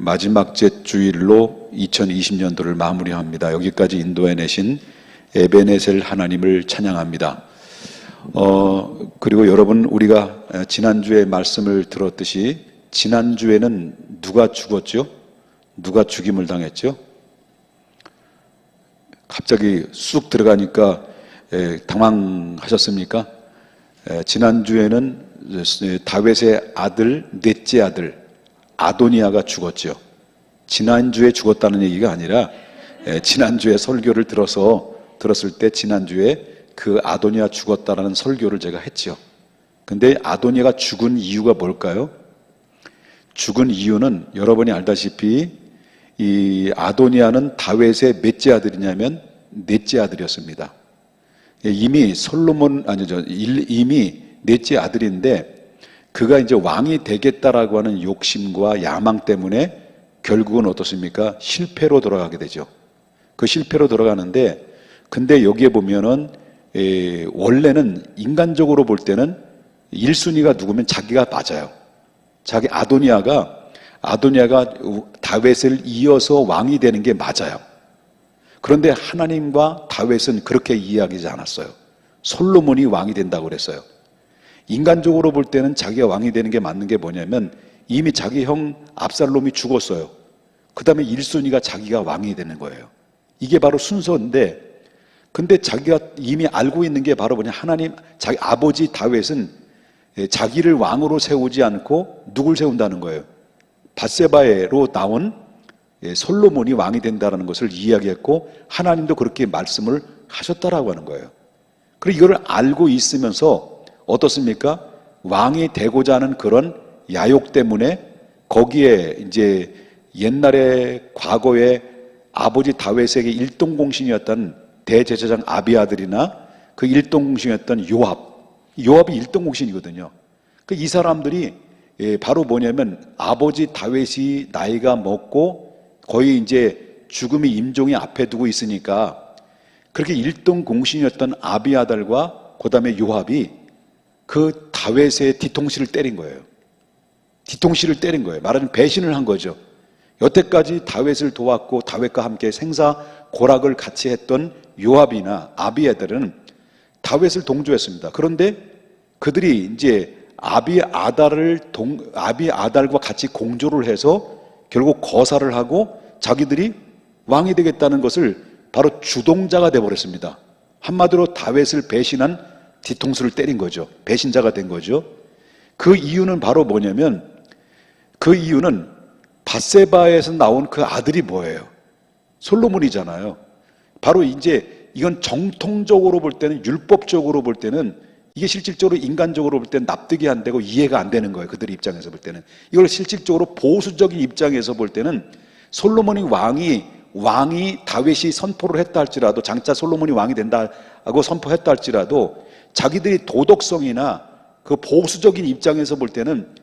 마지막 주일로 2020년도를 마무리합니다. 여기까지 인도해 내신 에베네셀 하나님을 찬양합니다. 그리고 여러분, 우리가 지난주에 말씀을 들었듯이 지난주에는 누가 죽었죠? 누가 죽임을 당했죠? 갑자기 쑥 들어가니까 당황하셨습니까? 지난주에는 다윗의 아들, 넷째 아들 아도니아가 죽었죠. 지난주에 죽었다는 얘기가 아니라 지난주에 설교를 들었을 때 지난주에 그 아도니아 죽었다라는 설교를 제가 했죠. 근데 아도니아가 죽은 이유가 뭘까요? 죽은 이유는 여러분이 알다시피 이 아도니아는 다윗의 몇째 아들이냐면 넷째 아들이었습니다. 이미 이미 넷째 아들인데 그가 이제 왕이 되겠다라고 하는 욕심과 야망 때문에 결국은 어떻습니까? 실패로 돌아가게 되죠. 그 실패로 돌아가는데, 근데 여기에 보면은 원래는 인간적으로 볼 때는 1순위가 누구면 자기가 맞아요. 자기 아도니아가 다윗을 이어서 왕이 되는 게 맞아요. 그런데 하나님과 다윗은 그렇게 이야기하지 않았어요. 솔로몬이 왕이 된다고 그랬어요. 인간적으로 볼 때는 자기가 왕이 되는 게 맞는 게 뭐냐면 이미 자기 형 압살롬이 죽었어요. 그 다음에 1순위가 자기가 왕이 되는 거예요. 이게 바로 순서인데, 근데 자기가 이미 알고 있는 게 바로 뭐냐, 자기 아버지 다윗은 자기를 왕으로 세우지 않고 누굴 세운다는 거예요? 밧세바로 나온 솔로몬이 왕이 된다는 것을 이야기했고, 하나님도 그렇게 말씀을 하셨다라고 하는 거예요. 그리고 이거를 알고 있으면서 어떻습니까? 왕이 되고자 하는 그런 야욕 때문에 거기에 이제 옛날에 과거에 아버지 다윗에게 일동공신이었던 대제사장 아비아들이나 그 일동공신이었던 요압이 일동공신이거든요. 이 사람들이 바로 뭐냐면 아버지 다윗이 나이가 먹고 거의 이제 죽음의 임종이 앞에 두고 있으니까 그렇게 일동공신이었던 아비아달과 그 다음에 요압이 그 다윗의 뒤통수를 때린 거예요. 뒤통수를 때린 거예요. 말하자면 배신을 한 거죠. 여태까지 다윗을 도왔고 다윗과 함께 생사고락을 같이 했던 요압이나 아비아들은 다윗을 동조했습니다. 그런데 그들이 이제 아비아달과 같이 공조를 해서 결국 거사를 하고 자기들이 왕이 되겠다는 것을 바로 주동자가 되어버렸습니다. 한마디로 다윗을 배신한 뒤통수를 때린 거죠. 배신자가 된 거죠. 그 이유는 바로 뭐냐면, 그 이유는 밧세바에서 나온 그 아들이 뭐예요? 솔로몬이잖아요. 바로 이제 이건 정통적으로 볼 때는, 율법적으로 볼 때는 이게 실질적으로 인간적으로 볼 때는 납득이 안 되고 이해가 안 되는 거예요. 그들 입장에서 볼 때는. 이걸 실질적으로 보수적인 입장에서 볼 때는 솔로몬이 왕이 다윗이 선포를 했다 할지라도, 장차 솔로몬이 왕이 된다고 선포했다 할지라도 자기들이 도덕성이나 그 보수적인 입장에서 볼 때는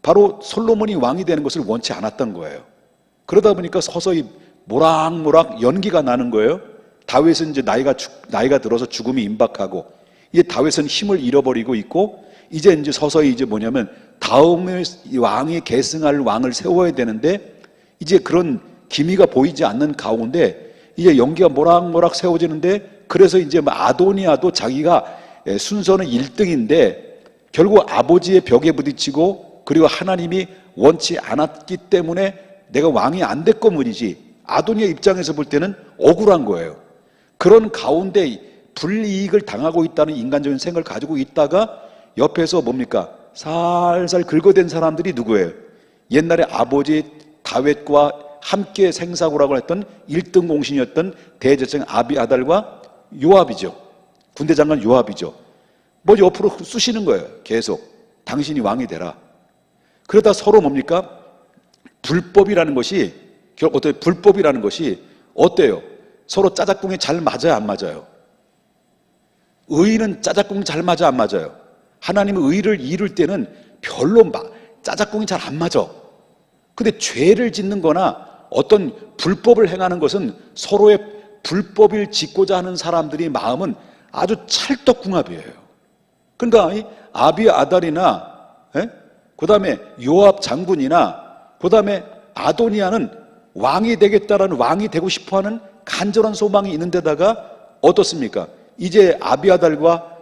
바로 솔로몬이 왕이 되는 것을 원치 않았던 거예요. 그러다 보니까 서서히 모락모락 연기가 나는 거예요. 다윗은 이제 나이가 들어서 죽음이 임박하고, 이제 다윗은 힘을 잃어버리고 있고, 이제 서서히 이제 뭐냐면 다음에 왕이 계승할 왕을 세워야 되는데 이제 그런 기미가 보이지 않는 가운데 이제 연기가 모락모락 세워지는데, 그래서 이제 아도니아도 자기가 순서는 1등인데 결국 아버지의 벽에 부딪히고, 그리고 하나님이 원치 않았기 때문에 내가 왕이 안 됐건 문이지, 아도니아 입장에서 볼 때는 억울한 거예요. 그런 가운데 불이익을 당하고 있다는 인간적인 생각을 가지고 있다가 옆에서 뭡니까? 살살 긁어댄 사람들이 누구예요? 옛날에 아버지 다윗과 함께 생사고락을 했던 1등 공신이었던 대제사장 아비아달과 요압이죠. 군대 장관 요압이죠. 뭐 옆으로 쑤시는 거예요. 계속 당신이 왕이 되라. 그러다 서로 뭡니까? 불법이라는 것이 어때요? 서로 짜작궁이 잘 맞아요, 안 맞아요? 의는 짜작궁이 잘 맞아, 안 맞아요? 하나님의 의를 이룰 때는 별로 짜작궁이 잘 안 맞아. 근데 죄를 짓는 거나 어떤 불법을 행하는 것은 서로의 불법을 짓고자 하는 사람들의 마음은 아주 찰떡궁합이에요. 그러니까 이 아비아달이나 그 다음에 요압 장군이나 그 다음에 아도니아는 왕이 되겠다라는, 왕이 되고 싶어하는 간절한 소망이 있는 데다가 어떻습니까? 이제 아비아달과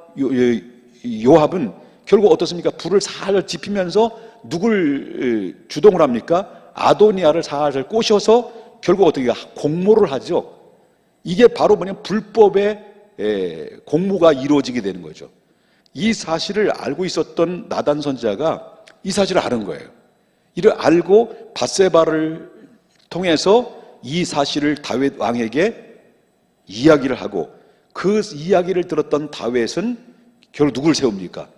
요압은 결국 어떻습니까? 불을 살살 지피면서 누굴 주동을 합니까? 아도니아를 살살 꼬셔서 결국 어떻게 공모를 하죠. 이게 바로 뭐냐면 불법의 공모가 이루어지게 되는 거죠. 이 사실을 알고 있었던 나단 선지자가 이 사실을 아는 거예요. 이를 알고 밧세바를 통해서 이 사실을 다윗 왕에게 이야기를 하고, 그 이야기를 들었던 다윗은 결국 누굴 세웁니까?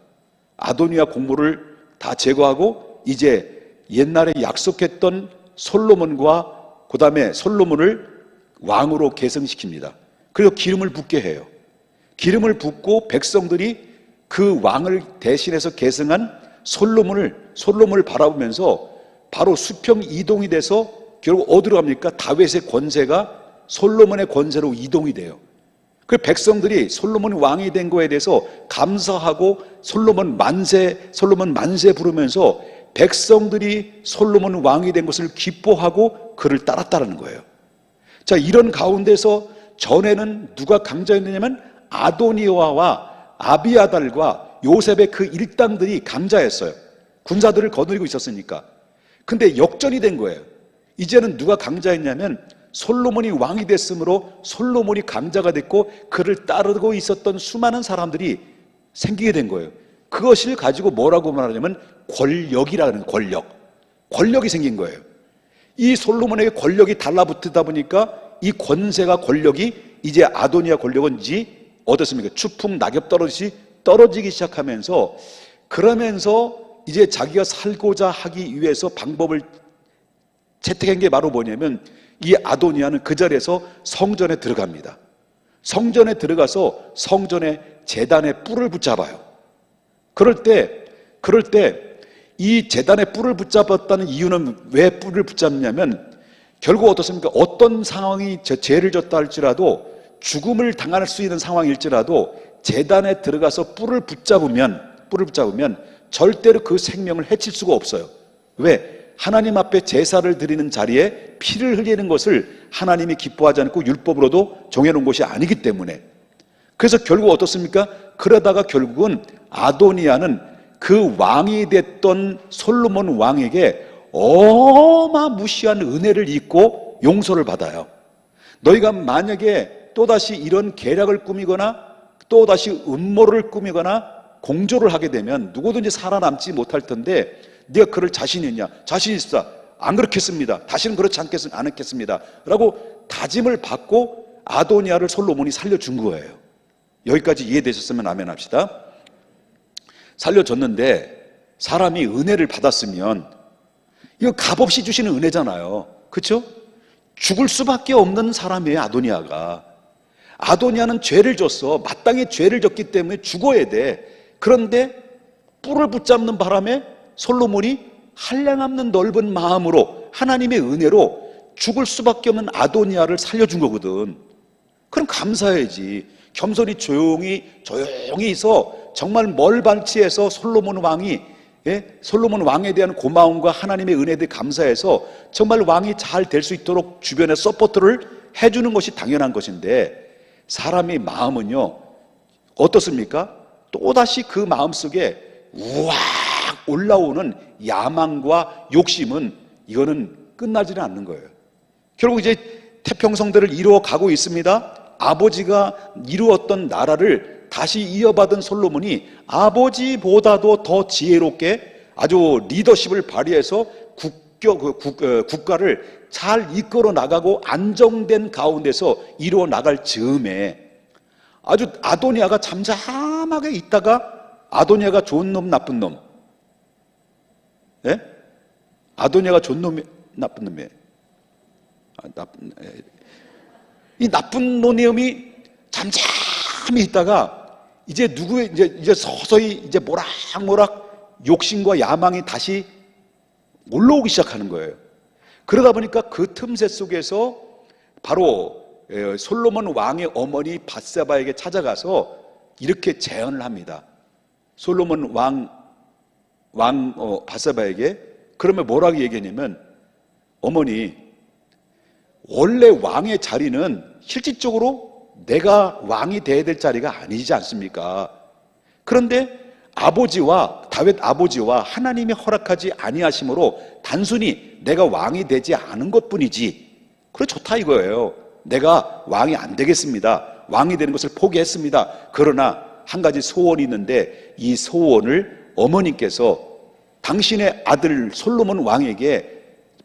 아도니아 공모를 다 제거하고 이제 옛날에 약속했던 솔로몬과 그 다음에 솔로몬을 왕으로 계승시킵니다. 그리고 기름을 붓게 해요. 기름을 붓고 백성들이 그 왕을 대신해서 계승한 솔로몬을 바라보면서 바로 수평 이동이 돼서 결국 어디로 갑니까? 다윗의 권세가 솔로몬의 권세로 이동이 돼요. 그 백성들이 솔로몬 왕이 된 거에 대해서 감사하고 솔로몬 만세 부르면서 백성들이 솔로몬 왕이 된 것을 기뻐하고 그를 따랐다는 거예요. 자, 이런 가운데서 전에는 누가 강자였느냐면 아도니아와 아비아달과 요셉의 그 일당들이 강자였어요. 군사들을 거느리고 있었으니까. 근데 역전이 된 거예요. 이제는 누가 강자였냐면 솔로몬이 왕이 됐으므로 솔로몬이 강자가 됐고 그를 따르고 있었던 수많은 사람들이 생기게 된 거예요. 그것을 가지고 뭐라고 말하냐면 권력이라는, 권력이 생긴 거예요. 이 솔로몬에게 권력이 달라붙다 보니까 이 권세가, 권력이 이제 아도니아 권력은 이제 어떻습니까? 추풍 낙엽 떨어지기 시작하면서, 그러면서 이제 자기가 살고자 하기 위해서 방법을 채택한 게 바로 뭐냐면 이 아도니아는 그 자리에서 성전에 들어갑니다. 성전에 들어가서 성전의 제단에 뿔을 붙잡아요. 그럴 때 이 제단에 뿔을 붙잡았다는 이유는 왜 뿔을 붙잡냐면 결국 어떻습니까? 어떤 상황이 죄를 졌다 할지라도, 죽음을 당할 수 있는 상황일지라도 제단에 들어가서 뿔을 붙잡으면 절대로 그 생명을 해칠 수가 없어요. 왜? 하나님 앞에 제사를 드리는 자리에 피를 흘리는 것을 하나님이 기뻐하지 않고 율법으로도 정해놓은 것이 아니기 때문에. 그래서 결국 어떻습니까? 그러다가 결국은 아도니아는 그 왕이 됐던 솔로몬 왕에게 어마무시한 은혜를 입고 용서를 받아요. 너희가 만약에 또다시 이런 계략을 꾸미거나 또다시 음모를 꾸미거나 공조를 하게 되면 누구든지 살아남지 못할 텐데 네가 그럴 자신이 있냐? 자신 있다. 안 그렇겠습니다. 다시는 그렇지 않겠습니다. 라고 다짐을 받고 아도니아를 솔로몬이 살려준 거예요. 여기까지 이해되셨으면 아멘 합시다. 살려줬는데 사람이 은혜를 받았으면 이거 값없이 주시는 은혜잖아요. 그렇죠? 죽을 수밖에 없는 사람이에요. 아도니아는 죄를 졌어. 마땅히 죄를 졌기 때문에 죽어야 돼. 그런데 뿔을 붙잡는 바람에 솔로몬이 한량없는 넓은 마음으로 하나님의 은혜로 죽을 수밖에 없는 아도니아를 살려준 거거든. 그럼 감사해야지. 겸손히 조용히 있어 정말 멀발치해서 솔로몬 왕에 대한 고마움과 하나님의 은혜에 대해 감사해서 정말 왕이 잘 될 수 있도록 주변에 서포트를 해주는 것이 당연한 것인데, 사람의 마음은요 어떻습니까? 또다시 그 마음속에 우악 올라오는 야망과 욕심은 이거는 끝나지는 않는 거예요. 결국 이제 태평성대를 이루어 가고 있습니다. 아버지가 이루었던 나라를 다시 이어받은 솔로몬이 아버지보다도 더 지혜롭게 아주 리더십을 발휘해서 국가를 잘 이끌어 나가고 안정된 가운데서 이루어 나갈 즈음에 아주 아도니아가 잠잠하게 있다가 아도니아가 좋은 놈 나쁜 놈, 예? 아도니아가 좋은 놈이 나쁜 놈이에요. 이 나쁜 놈이 잠잠히 있다가 이제 이제 서서히 이제 모락모락 욕심과 야망이 다시 올라오기 시작하는 거예요. 그러다 보니까 그 틈새 속에서 바로 솔로몬 왕의 어머니 밧세바에게 찾아가서 이렇게 제언을 합니다. 솔로몬 밧세바에게 그러면 뭐라고 얘기했냐면 어머니, 원래 왕의 자리는 실질적으로 내가 왕이 돼야 될 자리가 아니지 않습니까? 그런데 다윗 아버지와 하나님이 허락하지 아니하심으로 단순히 내가 왕이 되지 않은 것뿐이지, 그래 좋다 이거예요. 내가 왕이 안 되겠습니다. 왕이 되는 것을 포기했습니다. 그러나 한 가지 소원이 있는데 이 소원을 어머니께서 당신의 아들 솔로몬 왕에게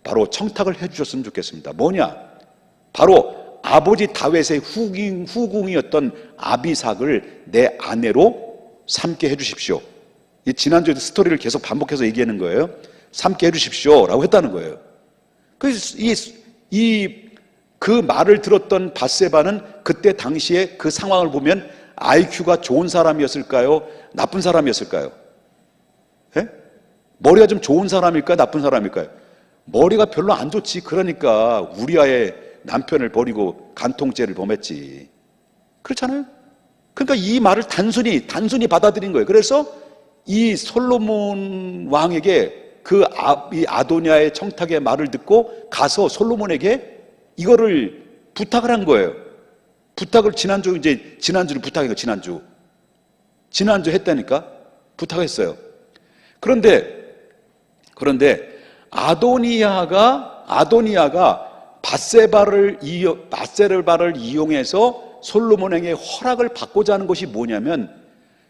바로 청탁을 해주셨으면 좋겠습니다. 뭐냐? 바로 아버지 다윗의 후궁이었던 아비삭을 내 아내로 삼게 해주십시오. 지난주에 스토리를 계속 반복해서 얘기하는 거예요. 삼게 해주십시오 라고 했다는 거예요. 그래서 그 말을 들었던 밧세바는 그때 당시에 그 상황을 보면 IQ가 좋은 사람이었을까요? 나쁜 사람이었을까요? 예? 머리가 좀 좋은 사람일까요? 나쁜 사람일까요? 머리가 별로 안 좋지. 그러니까 우리아의 남편을 버리고 간통죄를 범했지. 그렇잖아요? 그러니까 이 말을 단순히 받아들인 거예요. 그래서 이 솔로몬 왕에게 이 아도니아의 청탁의 말을 듣고 가서 솔로몬에게 이거를 부탁을 한 거예요. 부탁을 지난주를 부탁해요. 지난주 했다니까 부탁했어요. 그런데 아도니아가 밧세바를 이용해서 솔로몬에게 허락을 받고자 하는 것이 뭐냐면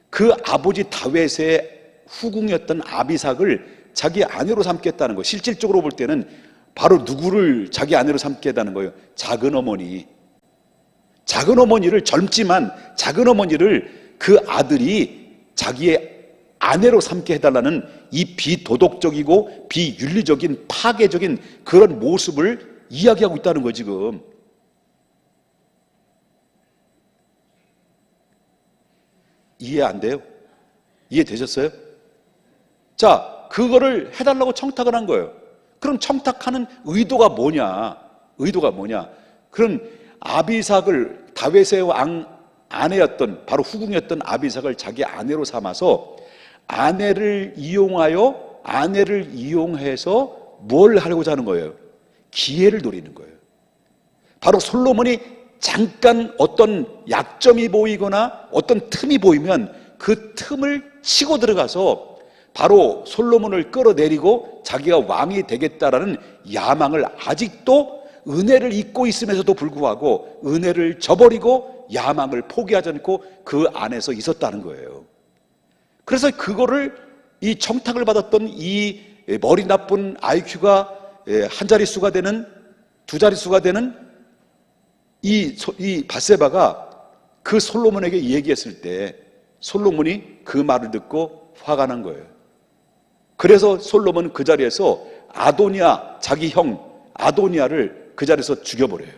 그 아버지 다윗의 후궁이었던 아비삭을 자기 아내로 삼겠다는 거예요. 실질적으로 볼 때는 바로 누구를 자기 아내로 삼겠다는 거예요? 작은 어머니를 젊지만 작은 어머니를 그 아들이 자기의 아내로 삼게 해달라는 이 비도덕적이고 비윤리적인 파괴적인 그런 모습을 이야기하고 있다는 거예요, 지금. 이해 안 돼요? 이해되셨어요? 자, 그거를 해달라고 청탁을 한 거예요. 그럼 청탁하는 의도가 뭐냐? 그럼 아비삭을 다윗의 아내였던 바로 후궁이었던 아비삭을 자기 아내로 삼아서 아내를 이용해서 뭘 하려고 하는 거예요? 기회를 노리는 거예요. 바로 솔로몬이 잠깐 어떤 약점이 보이거나 어떤 틈이 보이면 그 틈을 치고 들어가서 바로 솔로몬을 끌어내리고 자기가 왕이 되겠다라는 야망을, 아직도 은혜를 잊고 있음에서도 불구하고 은혜를 저버리고 야망을 포기하지 않고 그 안에서 있었다는 거예요. 그래서 그거를 이 청탁을 받았던 이 머리 나쁜 IQ가 한 자릿수가 되는, 두 자릿수가 되는 이 밧세바가 그 솔로몬에게 얘기했을 때 솔로몬이 그 말을 듣고 화가 난 거예요. 그래서 솔로몬은 그 자리에서 자기 형 아도니아를 그 자리에서 죽여버려요.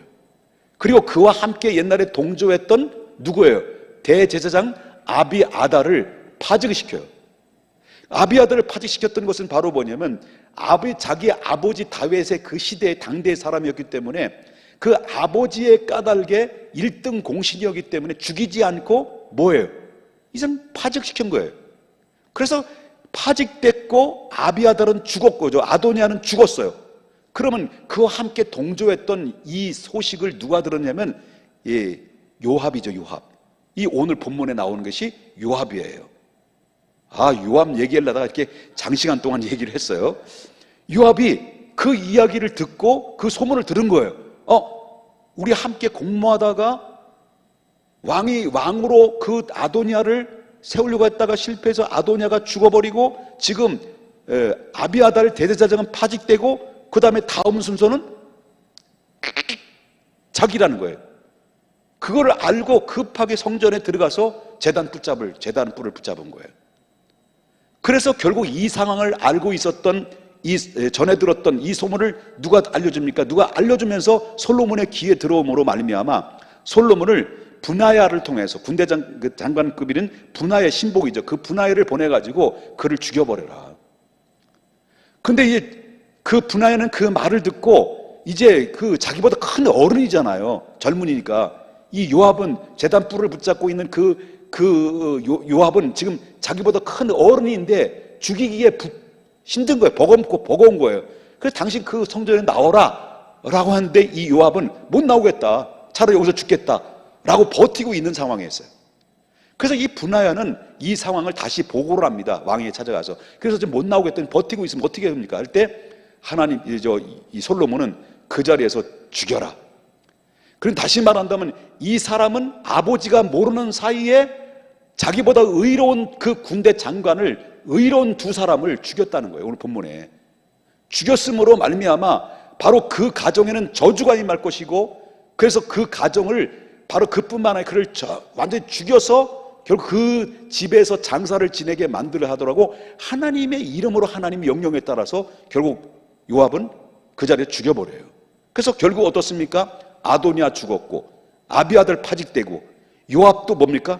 그리고 그와 함께 옛날에 동조했던 누구예요? 대제사장 아비아달을 파직을 시켜요. 아비아달을 파직시켰던 것은 바로 뭐냐면 자기 아버지 다윗의 그 시대의 당대의 사람이었기 때문에 그 아버지의 까닭에 1등 공신이었기 때문에 죽이지 않고 뭐예요? 이젠 파직시킨 거예요. 그래서 파직됐고 아비아달은 죽었고 아도니아는 죽었어요. 그러면 그와 함께 동조했던 이 소식을 누가 들었냐면 요압이죠. 요압. 이 오늘 본문에 나오는 것이 요압이에요. 요압 얘기하려다가 이렇게 장시간 동안 얘기를 했어요. 요압이 그 이야기를 듣고 그 소문을 들은 거예요. 우리 함께 공모하다가 왕으로 그 아도니아를 세우려고 했다가 실패해서 아도니아가 죽어버리고 지금 아비아달 대제사장은 파직되고 그 다음에 다음 순서는 자기라는 거예요. 그걸 알고 급하게 성전에 들어가서 제단불을 붙잡은 거예요. 그래서 결국 이 상황을 알고 있었던 전에 들었던 이 소문을 누가 알려줍니까? 누가 알려주면서 솔로몬의 귀에 들어옴으로 말미암아 솔로몬을 분하야를 통해서 군대 장관급이는 분하야 신복이죠. 그 분하야를 보내가지고 그를 죽여버려라. 근데 그 분하야는 그 말을 듣고 이제 자기보다 큰 어른이잖아요. 젊은이니까. 이 요압은 제단불을 붙잡고 있는 요압은 지금 자기보다 큰 어른인데 죽이기에 힘든 거예요. 버거운 거예요. 그래서 당신 그 성전에 나오라 라고 하는데 이 요압은 못 나오겠다, 차라리 여기서 죽겠다 라고 버티고 있는 상황이었어요. 그래서 이 분하야는 이 상황을 다시 보고를 합니다. 왕에게 찾아가서. 그래서 좀 못 나오겠더니 버티고 있으면 어떻게 합니까? 할 때 하나님, 이 솔로몬은 그 자리에서 죽여라. 그럼 다시 말한다면 이 사람은 아버지가 모르는 사이에 자기보다 의로운 그 군대 장관을, 의로운 두 사람을 죽였다는 거예요. 오늘 본문에. 죽였으므로 말미암아 바로 그 가정에는 저주가 임할 것이고, 그래서 그 가정을 바로 그뿐만 아니라 그를 완전히 죽여서 결국 그 집에서 장사를 지내게 만들어 하더라고. 하나님의 이름으로 하나님의 명령에 따라서 결국 요압은 그 자리에 죽여버려요. 그래서 결국 어떻습니까? 아도니아 죽었고 아비아들 파직되고 요압도 뭡니까?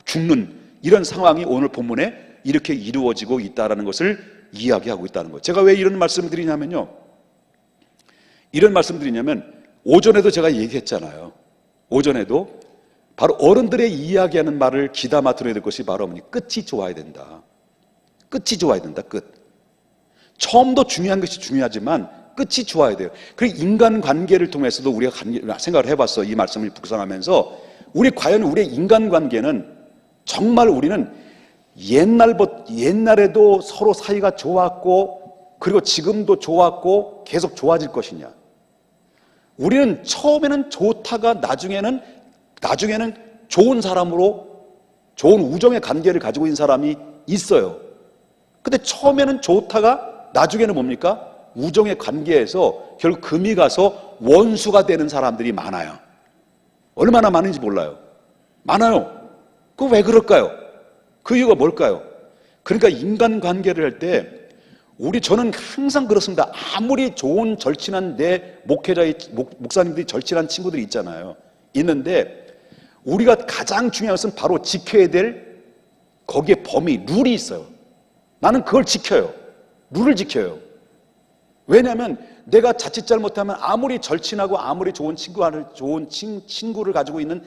죽는 이런 상황이 오늘 본문에 이렇게 이루어지고 있다는 것을 이야기하고 있다는 거예요. 제가 왜 이런 말씀을 드리냐면요, 이런 말씀 드리냐면 오전에도 제가 얘기했잖아요. 오전에도 바로 어른들의 이야기하는 말을 귀담아 들어야 될 것이 바로 끝이 좋아야 된다. 끝이 좋아야 된다. 끝. 처음도 중요한 것이 중요하지만 끝이 좋아야 돼요. 그리고 인간관계를 통해서도 우리가 생각을 해봤어. 이 말씀을 묵상하면서 과연 우리의 인간관계는 정말 우리는 옛날에도 서로 사이가 좋았고 그리고 지금도 좋았고 계속 좋아질 것이냐. 우리는 처음에는 좋다가 나중에는 좋은 사람으로 좋은 우정의 관계를 가지고 있는 사람이 있어요. 근데 처음에는 좋다가 나중에는 뭡니까? 우정의 관계에서 결국 금이 가서 원수가 되는 사람들이 많아요. 얼마나 많은지 몰라요. 많아요. 그 왜 그럴까요? 그 이유가 뭘까요? 그러니까 인간관계를 할 때 저는 항상 그렇습니다. 아무리 좋은 절친한 내 목사님들이 절친한 친구들이 있잖아요. 있는데 우리가 가장 중요한 것은 바로 지켜야 될 거기에 범위, 룰이 있어요. 나는 그걸 지켜요. 룰을 지켜요. 왜냐하면 내가 자칫 잘못하면 아무리 절친하고 아무리 좋은 친구를 가지고 있는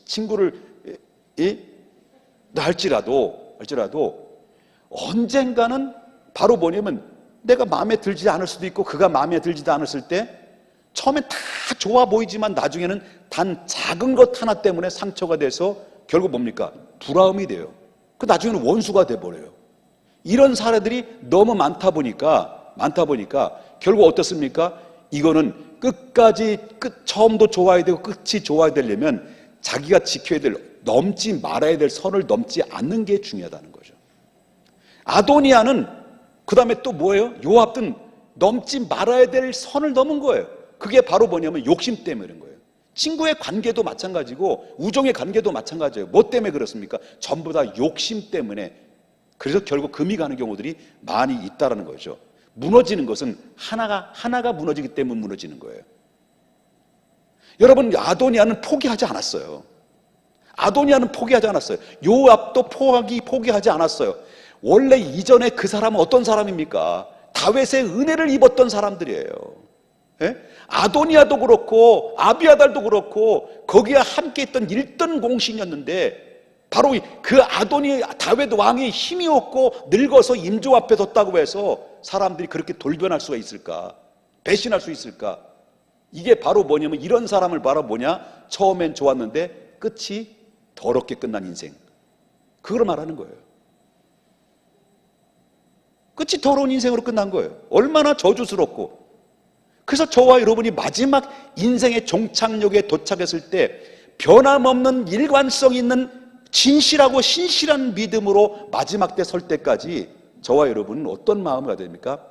친구를 할지라도 언젠가는 바로 뭐냐면 내가 마음에 들지 않을 수도 있고 그가 마음에 들지도 않았을 때 처음엔 다 좋아 보이지만 나중에는 단 작은 것 하나 때문에 상처가 돼서 결국 뭡니까? 불화음이 돼요. 그 나중에는 원수가 돼버려요. 이런 사례들이 너무 많다 보니까 결국 어떻습니까? 이거는 처음도 좋아야 되고 끝이 좋아야 되려면 자기가 지켜야 될, 넘지 말아야 될 선을 넘지 않는 게 중요하다는 거죠. 아도니아는 그 다음에 또 뭐예요? 요압은 넘지 말아야 될 선을 넘은 거예요. 그게 바로 뭐냐면 욕심 때문에 그런 거예요. 친구의 관계도 마찬가지고 우정의 관계도 마찬가지예요. 뭐 때문에 그렇습니까? 전부 다 욕심 때문에. 그래서 결국 금이 가는 경우들이 많이 있다는 거죠. 무너지는 것은 하나가 무너지기 때문에 무너지는 거예요. 여러분, 아도니아는 포기하지 않았어요. 요압도 포기하지 않았어요. 원래 이전에 그 사람은 어떤 사람입니까? 다윗의 은혜를 입었던 사람들이에요. 예? 아도니아도 그렇고 아비아달도 그렇고 거기에 함께 있던 1등 공신이었는데 바로 그 다윗 왕이 힘이 없고 늙어서 임조 앞에 뒀다고 해서 사람들이 그렇게 돌변할 수가 있을까? 배신할 수 있을까? 이게 바로 뭐냐면 이런 사람을 바로 처음엔 좋았는데 끝이 더럽게 끝난 인생. 그걸 말하는 거예요. 끝이 더러운 인생으로 끝난 거예요. 얼마나 저주스럽고. 그래서 저와 여러분이 마지막 인생의 종착역에 도착했을 때 변함없는 일관성 있는 진실하고 신실한 믿음으로 마지막 때 설 때까지 저와 여러분은 어떤 마음을 가져야 됩니까?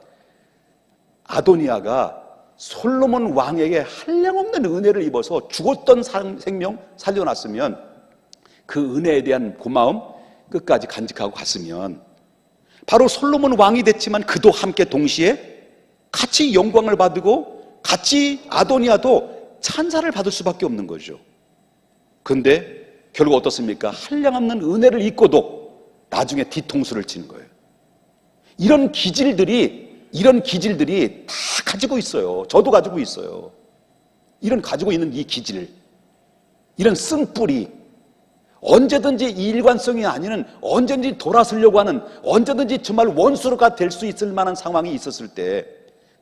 아도니아가 솔로몬 왕에게 한량없는 은혜를 입어서 죽었던 생명 살려놨으면 그 은혜에 대한 고마움 끝까지 간직하고 갔으면 바로 솔로몬 왕이 됐지만 그도 함께 동시에 같이 영광을 받고 같이 아도니아도 찬사를 받을 수밖에 없는 거죠. 근데 결국 어떻습니까? 한량없는 은혜를 입고도 나중에 뒤통수를 치는 거예요. 이런 기질들이 다 가지고 있어요. 저도 가지고 있어요. 가지고 있는 이 기질, 이런 쓴뿌리, 언제든지 이 일관성이 아니는 언제든지 돌아서려고 하는, 언제든지 정말 원수가 될 수 있을 만한 상황이 있었을 때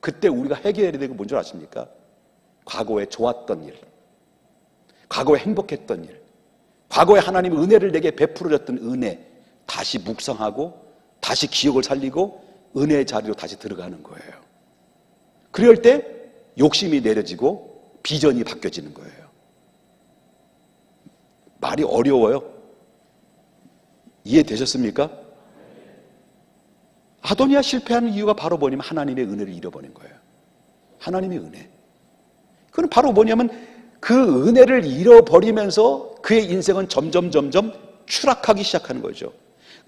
그때 우리가 해결해야 되는 게 뭔지 아십니까? 과거에 좋았던 일, 과거에 행복했던 일, 과거에 하나님의 은혜를 내게 베풀어줬던 은혜 다시 묵상하고 다시 기억을 살리고 은혜의 자리로 다시 들어가는 거예요. 그럴 때 욕심이 내려지고 비전이 바뀌어지는 거예요. 말이 어려워요. 이해되셨습니까? 아도니아 실패하는 이유가 바로 뭐냐면 하나님의 은혜를 잃어버린 거예요. 하나님의 은혜. 그건 바로 뭐냐면 그 은혜를 잃어버리면서 그의 인생은 점점 추락하기 시작하는 거죠.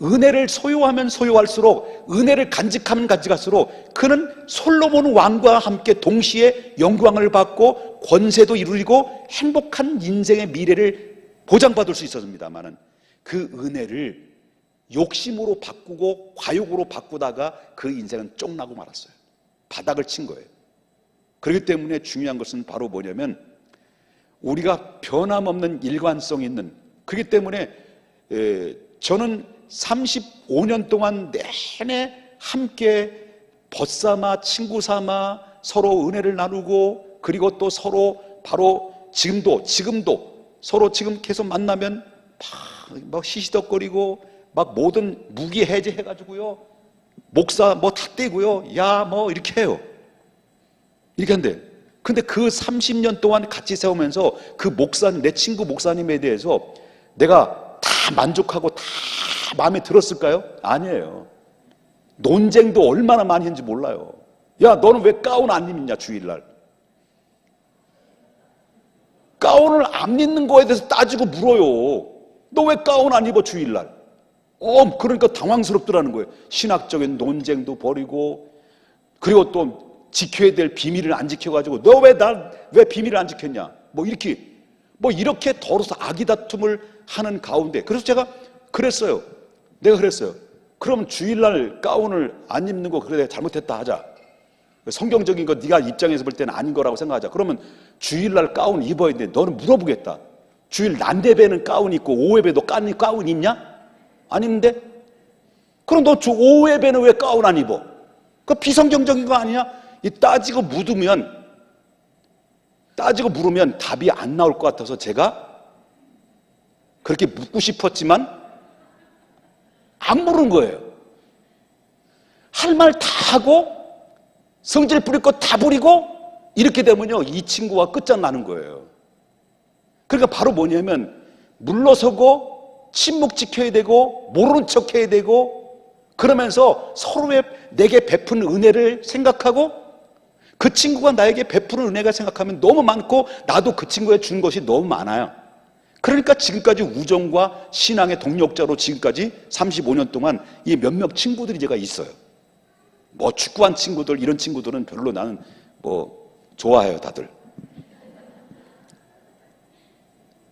은혜를 소유하면 소유할수록, 은혜를 간직하면 간직할수록 그는 솔로몬 왕과 함께 동시에 영광을 받고 권세도 이루고 행복한 인생의 미래를 보장받을 수 있었습니다만은 그 은혜를 욕심으로 바꾸고 과욕으로 바꾸다가 그 인생은 쫑나고 말았어요. 바닥을 친 거예요. 그렇기 때문에 중요한 것은 바로 뭐냐면 우리가 변함없는 일관성 있는, 그렇기 때문에 저는 35년 동안 내내 함께 벗삼아 친구 삼아 서로 은혜를 나누고, 그리고 또 서로 바로 지금도 서로 지금 계속 만나면 막 시시덕거리고 막 모든 무기 해제해가지고요, 목사 뭐 다 떼고요, 야 뭐 이렇게 해요. 이렇게 한대. 근데 그 30년 동안 같이 세우면서 그 목사님, 내 친구 목사님에 대해서 내가 다 만족하고 다 마음에 들었을까요? 아니에요. 논쟁도 얼마나 많이 했는지 몰라요. 야, 너는 왜 가운 안 입냐 주일날? 가운을 안 입는 거에 대해서 따지고 물어요. 너 왜 가운 안 입어 주일날? 그러니까 당황스럽더라는 거예요. 신학적인 논쟁도 벌이고, 그리고 또 지켜야 될 비밀을 안 지켜가지고 너 왜 비밀을 안 지켰냐? 뭐 이렇게 더러워서 아기다툼을 하는 가운데, 그래서 제가 그랬어요. 내가 그랬어요. 그럼 주일날 가운을 안 입는 거 그래 잘못했다 하자. 성경적인 거 네가 입장에서 볼 때는 아닌 거라고 생각하자. 그러면 주일날 가운 입어야 되는데 너는 물어보겠다. 주일 난데배는 가운 입고 오후에도 가운 입냐? 안 입는데? 그럼 너 오후에는 왜 가운 안 입어? 그 비성경적인 거 아니냐? 이 따지고 물으면 답이 안 나올 것 같아서 제가 그렇게 묻고 싶었지만 안 물은 거예요. 할 말 다 하고 성질 부릴 거 다 부리고 이렇게 되면요, 이 친구와 끝장나는 거예요. 그러니까 바로 뭐냐면 물러서고 침묵 지켜야 되고 모르는 척 해야 되고, 그러면서 서로의 내게 베푼 은혜를 생각하고 그 친구가 나에게 베푸는 은혜가 생각하면 너무 많고 나도 그 친구에 준 것이 너무 많아요. 그러니까 지금까지 우정과 신앙의 동력자로 지금까지 35년 동안 이 몇몇 친구들이 제가 있어요. 뭐 축구한 친구들, 이런 친구들은 별로 나는 뭐 좋아해요, 다들.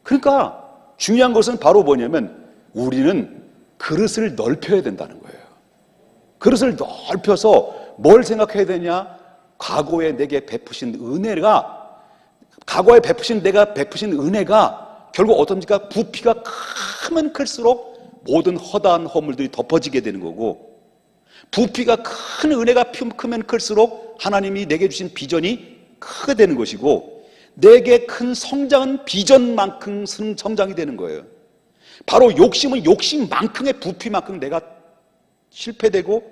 그러니까 중요한 것은 바로 뭐냐면 우리는 그릇을 넓혀야 된다는 거예요. 그릇을 넓혀서 뭘 생각해야 되냐? 과거에 내게 베푸신 은혜가, 과거에 내가 베푸신 은혜가 결국 어떻습니까? 부피가 크면 클수록 모든 허다한 허물들이 덮어지게 되는 거고, 부피가 큰 은혜가 크면 클수록 하나님이 내게 주신 비전이 크게 되는 것이고, 내게 큰 성장은 비전만큼 성장이 되는 거예요. 바로 욕심은 욕심만큼의 부피만큼 내가 실패되고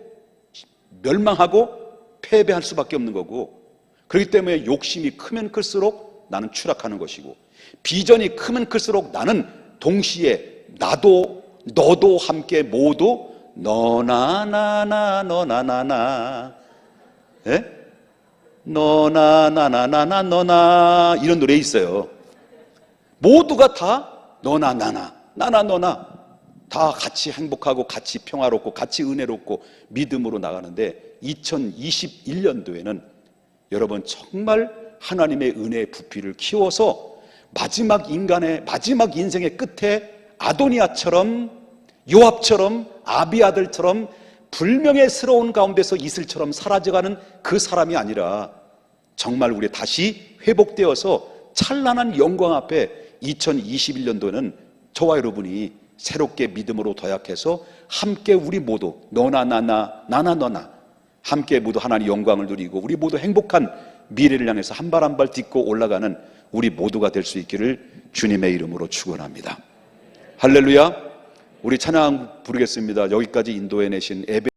멸망하고 패배할 수밖에 없는 거고, 그렇기 때문에 욕심이 크면 클수록 나는 추락하는 것이고, 비전이 크면 클수록 나는 동시에 나도 너도 함께 모두 너나 나나 너나 나나, 예? 너나 나나 나나 너나, 이런 노래 있어요. 모두가 다 너나 나나 나나 너나 다 같이 행복하고 같이 평화롭고 같이 은혜롭고 믿음으로 나가는데, 2021년도에는 여러분 정말 하나님의 은혜의 부피를 키워서 마지막 인생의 끝에 아도니아처럼, 요압처럼, 아비아들처럼 불명예스러운 가운데서 이슬처럼 사라져가는 그 사람이 아니라 정말 우리 다시 회복되어서 찬란한 영광 앞에 2021년도에는 저와 여러분이 새롭게 믿음으로 도약해서 함께 우리 모두 너나 나나 나나 너나 함께 모두 하나님 영광을 누리고 우리 모두 행복한 미래를 향해서 한 발 한 발 딛고 올라가는 우리 모두가 될 수 있기를 주님의 이름으로 축원합니다. 할렐루야. 우리 찬양 부르겠습니다. 여기까지 인도해 내신 예배